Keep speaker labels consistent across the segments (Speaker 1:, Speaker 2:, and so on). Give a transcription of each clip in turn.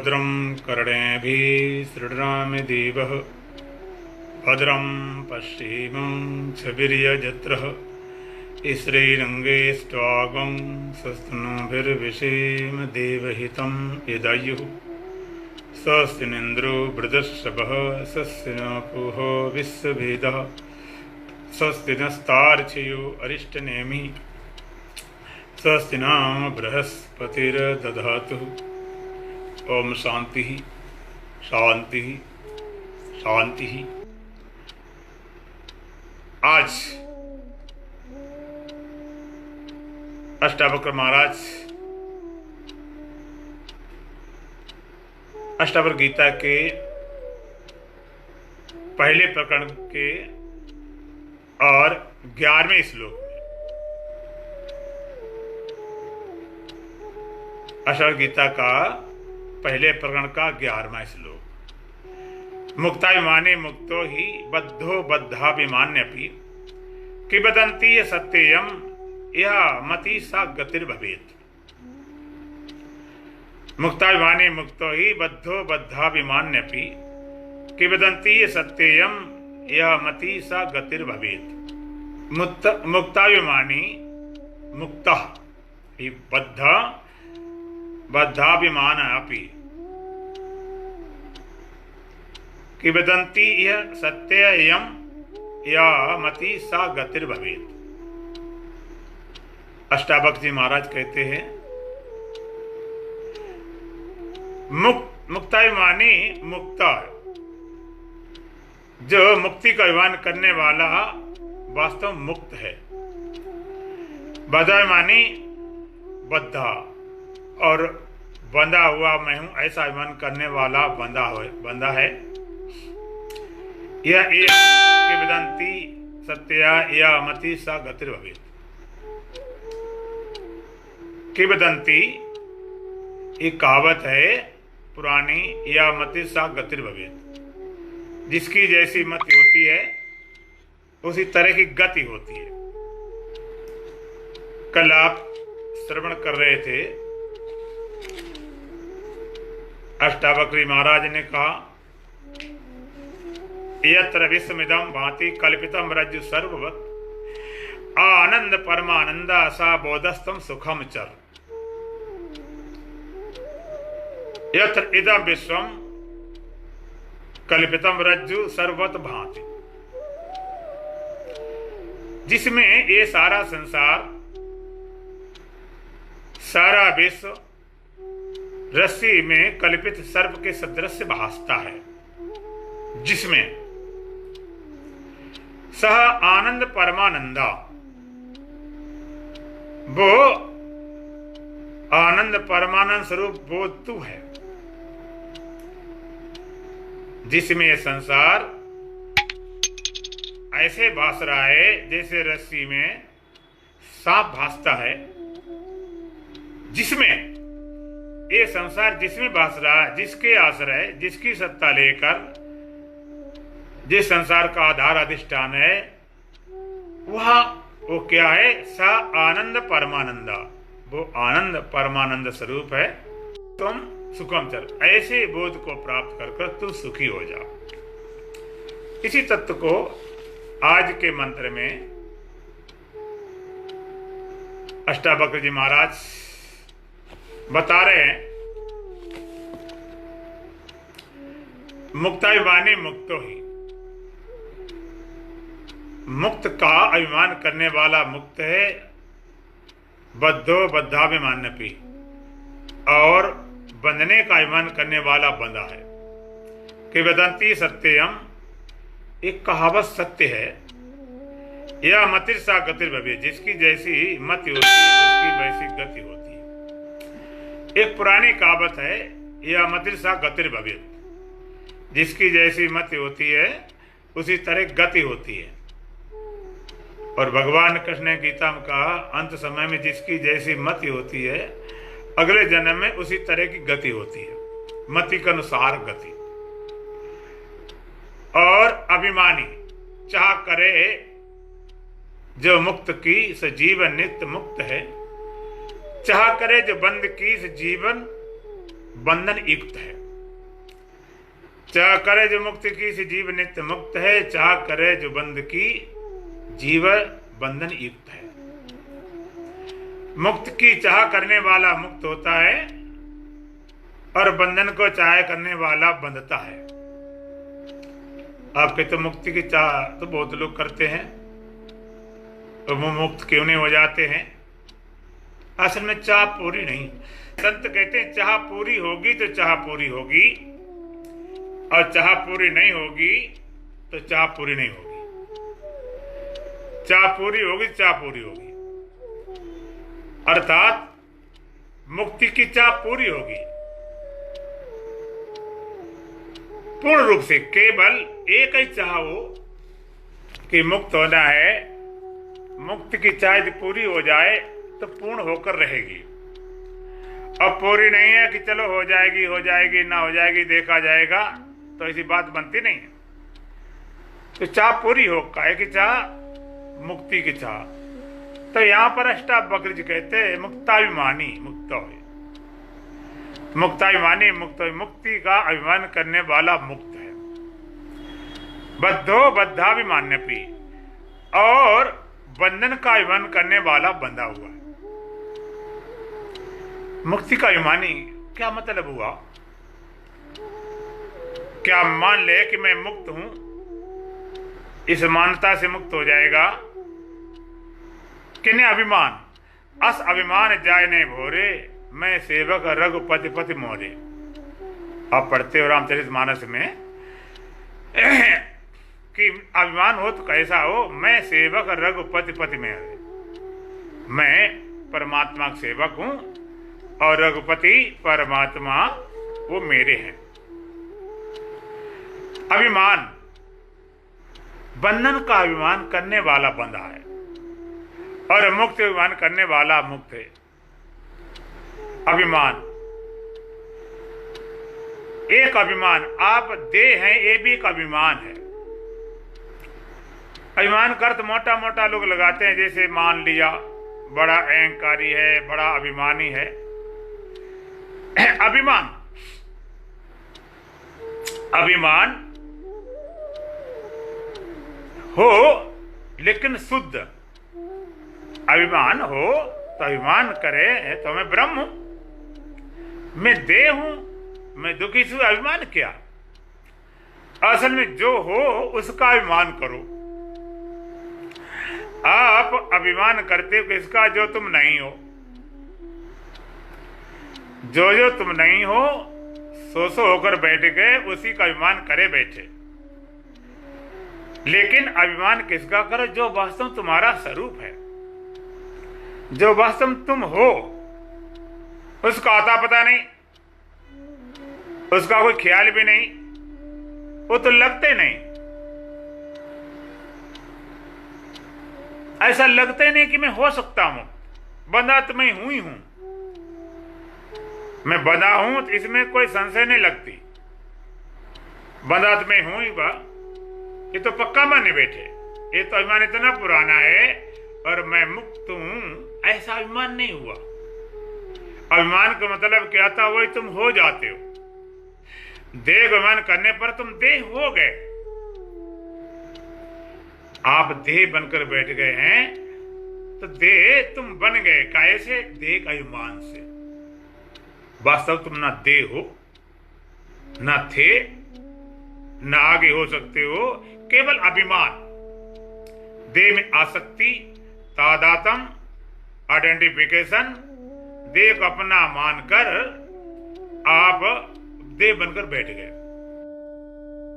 Speaker 1: भद्रं कर्णेभिः शृणुयाम देवः भद्रं पश्येमाक्षभिर्यजत्रः श्रीरङ्गे स्त्वागं स्वस्तिभिर्विषेम देवहितं यदायुः स्वस्ति न इन्द्रो वृद्धश्रवः स्वस्ति न पूहो विश्ववेदः स्वस्ति नस्तार्क्ष्यो अरिष्टनेमिः स्वस्ति न बृहस्पतिर्दधातु। ओम शांति शांति शांति। आज अष्टावक्र महाराज अष्टावक्र गीता के पहले प्रकरण के और 11वें श्लोक में अष्टावक्र गीता का पहले प्रकरण का 11वां श्लोक। मुक्ताभिमाने मुक्तो ही बद्धो बद्धाभिमान्यपि किंवदन्ति सत्ययम् यह मति सा गतिर्भवेत्। मुक्ताभिमाने मुक्तो ही बद्धो बद्धाभिमान्यपि किंवदन्ति सत्ययम् यह मति सा गतिर्भवेत्। मुक्ताभिमानी मुक्तः ही बद्धाभिमान अपि किंवदन्ति यह सत्ययम् यह मति सा गतिर्भवेत्। अष्टावक्र जी महाराज कहते हैं मुक्ताभिमानी मुक्ता जो मुक्ति का अभिमान करने वाला वास्तव मुक्त है। बद्धाभिमानी बद्धा और बंधा हुआ मैं हूं ऐसा अभिमान करने वाला बंधा है। यह किंवदन्ति सत्या या मति सा गतिर्भवेत्। किंवदन्ति एक कहावत है पुरानी, या मति सा गतिर्भवेत्। जिसकी जैसी मति होती है उसी तरह की गति होती है। कल आप श्रवण कर रहे थे, अष्टावक्री महाराज ने कहा यत्र विश्वमिदं भाति कल्पितं रज्जु सर्ववत् आनंद परमानंदा सा बोधस्तम सुखम चर। यत्र इदं विश्वम कल्पितं रज्जु सर्ववत् भाति। जिसमें ये सारा संसार सारा विश्व रस्सी में कल्पित सर्प के सदृश भासता है। जिसमें सह आनंद परमानंदा, वो आनंद परमानंद स्वरूप वो तू है। जिसमें यह संसार ऐसे भास रहा है जैसे रस्सी में सांप भासता है। जिसमें ये संसार जिसमें भास रहा है, जिसके आश्रय जिसकी सत्ता लेकर जिस संसार का आधार अधिष्ठान है वो क्या है? सा आनंद परमानंदा, वो आनंद परमानंद स्वरूप है। तुम सुखम चल, ऐसे बोध को प्राप्त कर तू सुखी हो जा। इसी तत्व को आज के मंत्र में अष्टावक्र जी महाराज बता रहे हैं। मुक्ताभिमानी मुक्तो ही, मुक्त का अभिमान करने वाला मुक्त है। बद्धो बद्धाभिमान्यपि, और बंधने का अभिमान करने वाला बंधा है। किंवदन्ति सत्यम, एक कहावत सत्य है। यह मति सा गतिर्भवेत्, जिसकी जैसी मति होती है उसकी वैसी गति होती है। एक पुरानी कहावत है, यह मति सा गतिर्भवेत्, जिसकी जैसी मति होती है उसी तरह गति होती है। और भगवान कृष्ण ने गीता में कहा, अंत समय में जिसकी जैसी मति होती है अगले जन्म में उसी तरह की गति होती है। मति के अनुसार गति। और अभिमानी चाह करे जो मुक्त की सजीवन नित्य मुक्त है, चाह करे जो बंद की जीवन बंधन युक्त है। चाह करे जो मुक्त की से जीव नित्य मुक्त है, चाह करे जो बंध की जीव बंधन युक्त है। मुक्त की चाह करने वाला मुक्त होता है और बंधन को चाह करने वाला बंधता है। आपके तो मुक्ति की चाह तो बहुत लोग करते हैं, तो वो मुक्त क्यों नहीं हो जाते हैं? असल में चाह पूरी नहीं। संत कहते हैं चाह पूरी होगी तो चाह पूरी होगी, और चाह पूरी नहीं होगी तो चाह पूरी नहीं होगी। चाह पूरी होगी, चाह पूरी होगी, अर्थात मुक्ति की चाह पूरी होगी पूर्ण रूप से। केवल एक ही चाह हो कि मुक्त होना है, मुक्ति की चाह यदि पूरी हो जाए तो पूर्ण होकर रहेगी। अब पूरी नहीं है कि चलो हो जाएगी ना हो जाएगी देखा जाएगा, तो ऐसी बात बनती नहीं है। तो चाह पूरी हो, काहे की चाह? मुक्ति की चाह। तो यहां पर अष्टावक्र जी कहते हैं मुक्ताभिमानी मुक्त हो, मुक्ताभिमानी मुक्त हो, मुक्ति का अभिमान करने वाला मुक्त है। बद्धो बद्धाभिमान्यपि, और बंधन का अभिमान करने वाला बंधा हुआ है। मुक्ति का अभिमानी क्या मतलब हुआ? क्या मान ले कि मैं मुक्त हूं, इस मान्यता से मुक्त हो जाएगा? किन्हें अभिमान? अस अभिमान जाय ने भोरे, मैं सेवक रघुपति पति मोरे। आप पढ़ते हो रामचरितमानस में कि अभिमान हो तो कैसा हो? मैं सेवक रघुपति पति मेरे, मैं परमात्मा का सेवक हूं और रघुपति परमात्मा वो मेरे हैं। अभिमान, बंधन का अभिमान करने वाला बंधा है और मुक्त अभिमान करने वाला मुक्त है। अभिमान, एक अभिमान, आप देह हैं, ये भी एक अभिमान है। अभिमान का अर्थ मोटा मोटा लोग लगाते हैं, जैसे मान लिया बड़ा अहंकारी है, बड़ा अभिमानी है। अभिमान, अभिमान हो लेकिन शुद्ध। अभिमान हो तो अभिमान करे तो मैं ब्रह्म हूं, मैं देह हूं, मैं दुखी से अभिमान क्या? असल में जो हो उसका अभिमान करो। आप अभिमान करते हो किसका? जो तुम नहीं हो। जो तुम नहीं हो सो होकर बैठ गए, उसी का अभिमान करे बैठे। लेकिन अभिमान किसका करो? जो वास्तव तुम्हारा स्वरूप है, जो वास्तव तुम हो, उसका आता पता नहीं, उसका कोई ख्याल भी नहीं, वो तो लगते नहीं। ऐसा लगते नहीं कि मैं हो सकता हूं। बंधा तो मैं हूं ही हूं, मैं बंधा हूं तो इसमें कोई संशय नहीं लगती। बंधा तो मैं हूं ही बा, ये तो पक्का माने बैठे। ये तो अभिमान इतना पुराना है और मैं मुक्त हूं, ऐसा अभिमान नहीं हुआ। अभिमान का मतलब क्या था? वही तुम हो जाते हो। देह अभिमान करने पर तुम देह हो गए। आप देह बनकर बैठ गए हैं तो देह तुम बन गए। कैसे? देह का अभिमान से। वास्तव तुम ना देह हो, ना थे, ना आगे हो सकते हो। केवल अभिमान, देह में आसक्ति, तादात्म, आइडेंटिफिकेशन, देह को अपना मानकर आप देह बनकर बैठ गए।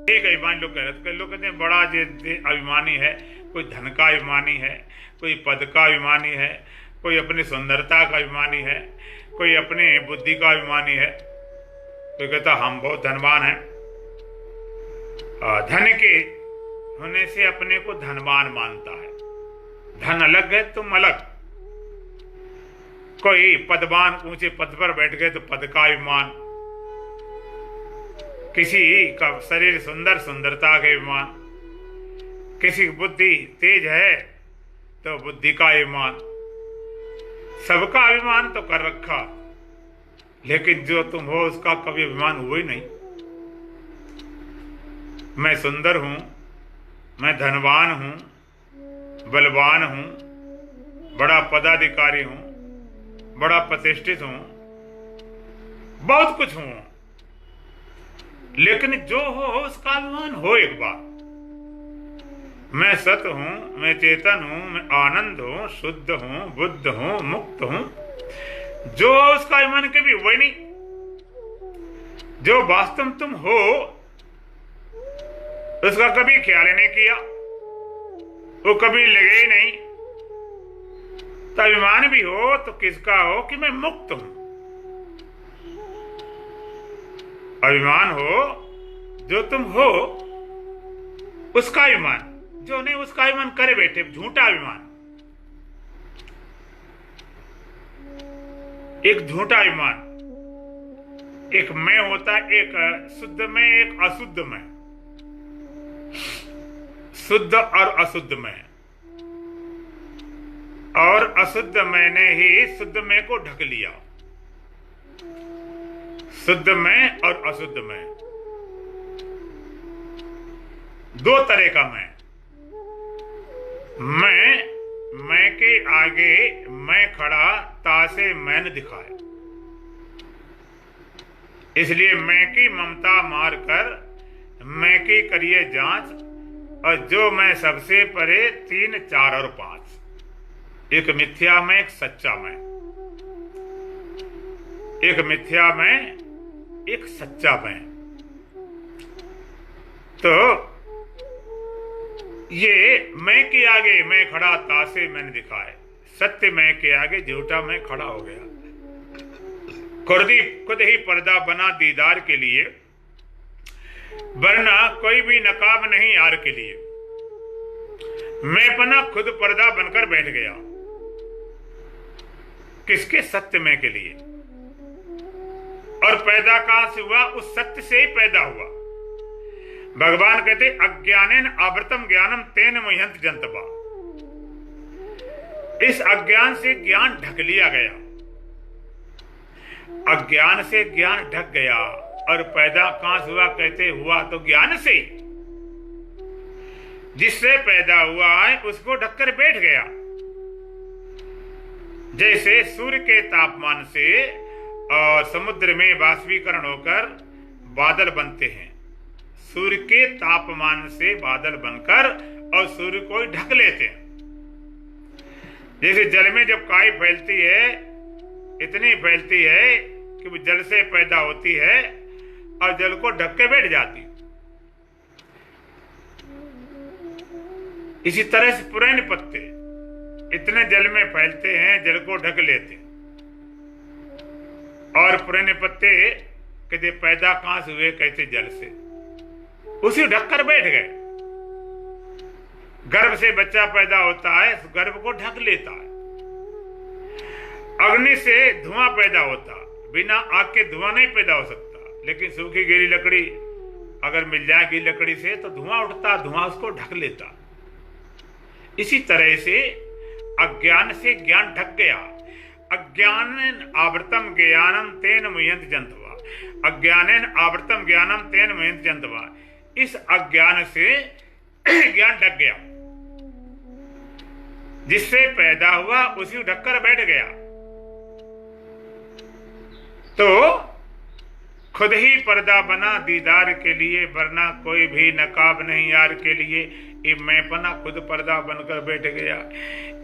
Speaker 1: एक अभिमानी लोग कह रहे थे, लोग कहते हैं बड़ा अभिमानी है, कोई धन का अभिमानी है, कोई पद का अभिमानी है, कोई अपनी सुंदरता का अभिमानी है, कोई अपने बुद्धि का अभिमानी है। कोई कहता हम बहुत धनवान हैं। धन के होने से अपने को धनवान मानता है। धन अलग है, तुम अलग। कोई पदवान ऊंचे पद पर बैठ गए तो पद का अभिमान, किसी का शरीर सुंदर, सुंदरता का अभिमान, किसी की बुद्धि तेज है तो बुद्धि का अभिमान। सबका अभिमान तो कर रखा, लेकिन जो तुम हो उसका कभी अभिमान हुआ ही नहीं। मैं सुंदर हूं, मैं धनवान हूं, बलवान हूं, बड़ा पदाधिकारी हूं, बड़ा प्रतिष्ठित हूं, बहुत कुछ हूं, लेकिन जो हो उसका अभिमान हो एक बार। मैं सत हूं, मैं चेतन हूं, मैं आनंद हूं, शुद्ध हूं, बुद्ध हूं, मुक्त हूं, जो हो उसका अभिमान कभी हुआ ही नहीं। जो वास्तव तुम हो उसका कभी ख्याल नहीं किया, वो कभी लगे ही नहीं। तो अभिमान भी हो तो किसका हो कि मैं मुक्त हूं। अभिमान हो जो तुम हो उसका अभिमान, जो नहीं उसका अभिमान करे बैठे, झूठा अभिमान। एक झूठा अभिमान, एक मैं होता, एक शुद्ध में, एक अशुद्ध में, शुद्ध और अशुद्ध में, और अशुद्ध मैंने ही शुद्ध में को ढक लिया। शुद्ध में और अशुद्ध में दो तरह का मैं के आगे मैं खड़ा तासे मैंने दिखाए, इसलिए मैं की ममता मारकर मैं की करिए जांच, और जो मैं सबसे परे 3, 4 और 5। एक मिथ्या में, एक सच्चा में, एक मिथ्या में, एक सच्चा में। तो ये मैं के आगे मैं खड़ा तासे मैंने दिखाए, सत्य मैं के आगे झूठा मैं खड़ा हो गया। खुद ही पर्दा बना दीदार के लिए, वरना कोई भी नकाब नहीं यार के लिए। मैं पना खुद पर्दा बनकर बैठ गया, किसके? सत्य में के लिए। और पैदा कहां से हुआ? उस सत्य से ही पैदा हुआ। भगवान कहते अज्ञानेन आवृतम ज्ञानम तेन मुह्यंत जंतवा। इस अज्ञान से ज्ञान ढक लिया गया, अज्ञान से ज्ञान ढक गया। और पैदा कहां से हुआ? कहते हुआ तो ज्ञान से, जिससे पैदा हुआ है उसको ढककर बैठ गया। जैसे सूर्य के तापमान से और समुद्र में वाष्पीकरण होकर बादल बनते हैं, सूर्य के तापमान से बादल बनकर और सूर्य को ढक लेते हैं। जैसे जल में जब काई फैलती है, इतनी फैलती है कि वो जल से पैदा होती है और जल को ढक के बैठ जाती। इसी तरह से पुराने पत्ते इतने जल में फैलते हैं, जल को ढक लेते हैं। और पुराने पत्ते कहते पैदा कहां से हुए? कहते जल से, उसी ढककर बैठ गए। गर्भ से बच्चा पैदा होता है, गर्भ को ढक लेता है। अग्नि से धुआं पैदा होता, बिना आग के धुआं नहीं पैदा हो सकता, लेकिन सूखी गीली लकड़ी अगर मिल जाएगी लकड़ी से तो धुआं उठता, धुआं उसको ढक लेता। इसी तरह से अज्ञान से ज्ञान ढक गया। अज्ञानेन आवृतम ज्ञानम तेन मुह्यंत जंतवा, अज्ञानेन आवृतम ज्ञानम तेन मुह्यंत जंतवा। इस अज्ञान से ज्ञान ढक गया, जिससे पैदा हुआ उसी ढककर बैठ गया। तो खुद ही पर्दा बना दीदार के लिए, वरना कोई भी नकाब नहीं यार के लिए। ये मैं पना खुद पर्दा बनकर बैठ गया,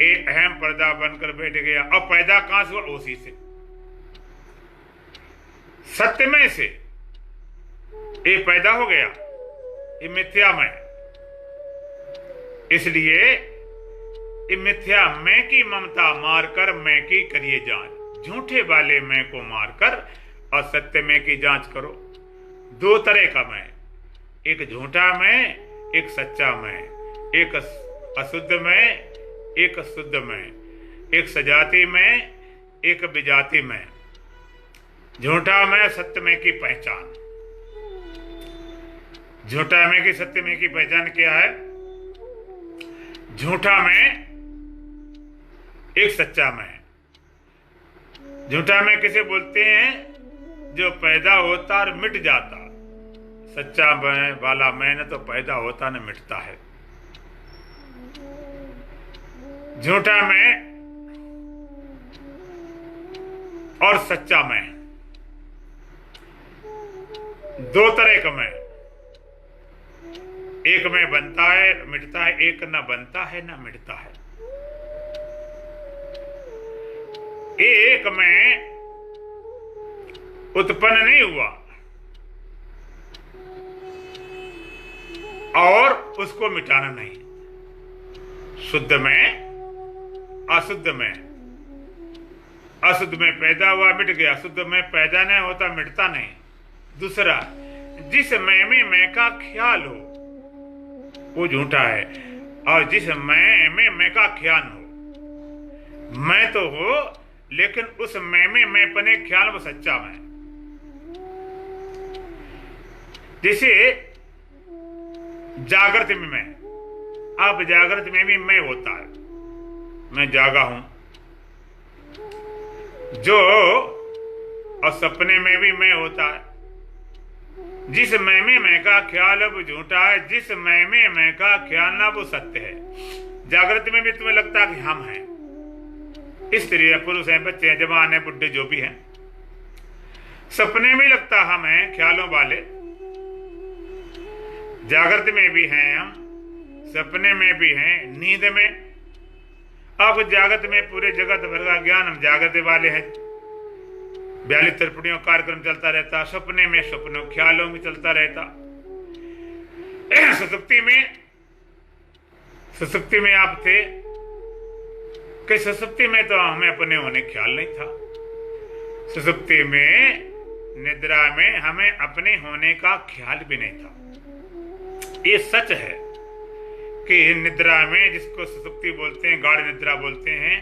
Speaker 1: एक अहम पर्दा बनकर बैठ गया। और पैदा कहां से हुआ? उसी से, सत्य में से ये पैदा हो गया, ये मिथ्या में। इसलिए ये मिथ्या मैं की ममता मारकर मैं की करिए जांच। झूठे वाले मैं को मारकर और सत्य में की जांच करो। दो तरह का मैं, एक झूठा मैं, एक सच्चा मैं, एक अशुद्ध में, एक शुद्ध में, एक सजाति में, एक विजाति में। झूठा में, सत्य में की पहचान। झूठा में की सत्य में की पहचान क्या है? झूठा में एक सच्चा में। झूठा में किसे बोलते हैं? जो पैदा होता और मिट जाता। सच्चा मैं वाला मैं न तो पैदा होता न मिटता है। झूठा मैं और सच्चा मैं, दो तरह का मैं। एक में बनता है मिटता है, एक न बनता है न मिटता है। एक में उत्पन्न नहीं हुआ और उसको मिटाना नहीं। शुद्ध में अशुद्ध में, अशुद्ध में पैदा हुआ मिट गया, शुद्ध में पैदा नहीं होता मिटता नहीं। दूसरा, जिस मैं का ख्याल हो वो झूठा है, और जिस मैं का ख्याल हो, मैं तो हो लेकिन उस मैं पने ख्याल वो सच्चा मैं। जैसे जागृत में मैं, अब जागृत में भी मैं होता है, मैं जागा हूं जो, और सपने में भी मैं होता है। जिस मैं का ख्याल अब झूठा है, जिस मैं का ख्याल ना वो सत्य है। जागृत में भी तुम्हें लगता है कि हम हैं, स्त्री है, पुरुष हैं, बच्चे हैं, जवान हैं, बुढ़े जो भी हैं। सपने में लगता हम हैं ख्यालों वाले, जागृत में भी हैं हम, सपने में भी हैं, नींद में। अब जागृत में पूरे जगत भर का ज्ञान हम जागृत वाले हैं, 42 त्रिपुटियों कार्यक्रम चलता रहता। सपने में सपनों ख्यालों में चलता रहता। सुसुप्ति में आप थे कि सुसुप्ति में तो हमें अपने होने ख्याल नहीं था। सुसुप्ति में, निद्रा में हमें अपने होने का ख्याल भी नहीं था। ये सच है कि निद्रा में, जिसको सुसुप्ति बोलते हैं, गाढ़ निद्रा बोलते हैं,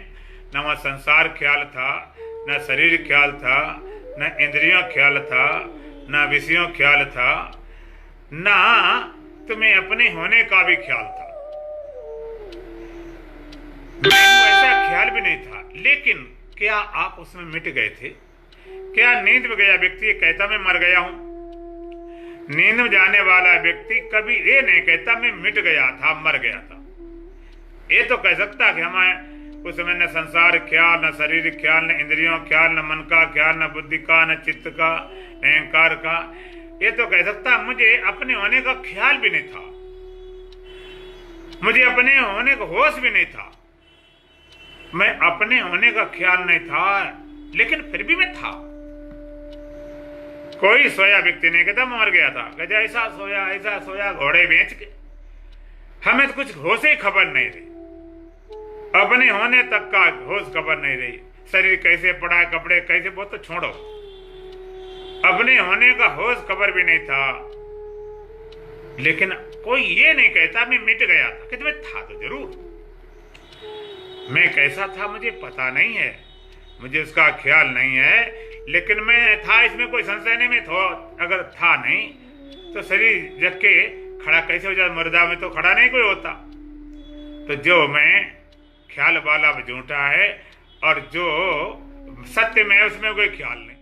Speaker 1: न वह संसार ख्याल था, न शरीर ख्याल था, न इंद्रियों ख्याल था, न विषयों ख्याल था, न तुम्हें अपने होने का भी ख्याल था। ऐसा ख्याल भी नहीं था। लेकिन क्या आप उसमें मिट गए थे? क्या नींद में गया व्यक्ति कहता मैं मर गया हूं? नींद में जाने वाला व्यक्ति कभी ये नहीं कहता मैं मिट गया था, मर गया था। ये तो कह सकता कि हमें उस समय न संसार ख्याल, न शरीर ख्याल, न इंद्रियों ख्याल, न मन का ख्याल, न बुद्धि का, न चित्त का, अहंकार का। ये तो कह सकता मुझे अपने होने का ख्याल भी नहीं था, मुझे अपने होने का होश भी नहीं था। मैं अपने होने का ख्याल नहीं था, लेकिन फिर भी मैं था। कोई सोया व्यक्ति नहीं कहता मर गया था, कहते ऐसा सोया घोड़े बेच के। हमें तो कुछ होश ही खबर नहीं रही, अपने होने तक का होश खबर नहीं रही। शरीर कैसे पड़ा, कपड़े कैसे, वो तो छोड़ो, अपने होने का होश खबर भी नहीं था। लेकिन कोई ये नहीं कहता मैं मिट गया था, कहते मैं था तो जरूर। मैं कैसा था मुझे पता नहीं है, मुझे उसका ख्याल नहीं है, लेकिन मैं था, इसमें कोई संशय नहीं। मैं था, अगर था नहीं तो शरीर जग के खड़ा कैसे हो जाता? मुर्दा में तो खड़ा नहीं कोई होता। तो जो मैं ख्याल वाला झूठा है, और जो सत्य में है उसमें कोई ख्याल नहीं।